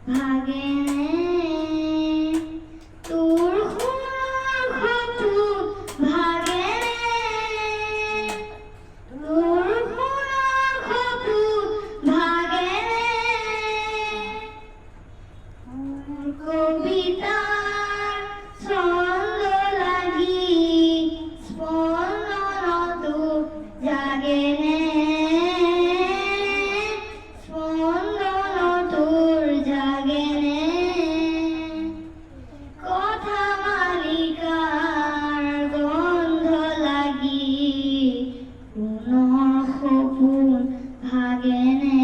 ভাগেনে তোৰ সোণৰ সপোন ভাগেনে তোৰ সোণৰ সপোন ভাগেনে কবিতাৰ ছন্দ লাগি স্পন্দনতো জাগেনে স্পন্দনতোৰ জাগেনে কথা মালিকাৰ গন্ধ লাগি সোণৰ সপোন ভাগেনে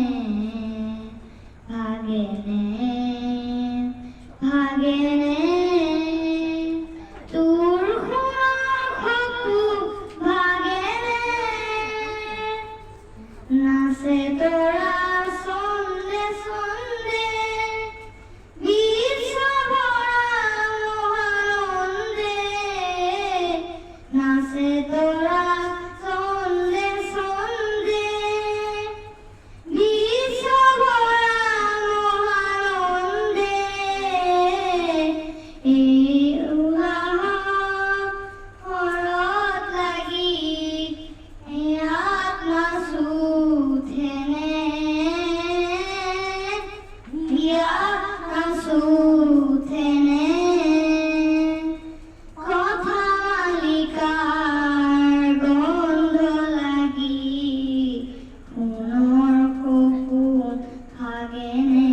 ভাগেনে ভাগেনে তোৰ সোণৰ সপোন ভাগেনে নাচে তৰা ছন্দে ছন্দে বিশ্বভৰা মহানন্দে নাচে তৰা ছন্দে ছন্দে বিশ্বভৰা মহানন্দে এই উলাহত হৰত লাগি ইয়াত নাচো থেনে ইয়াত নাচো থেনে কথা মালিকাৰ গন্ধ লাগি সোণৰ সপোন ভাগেনে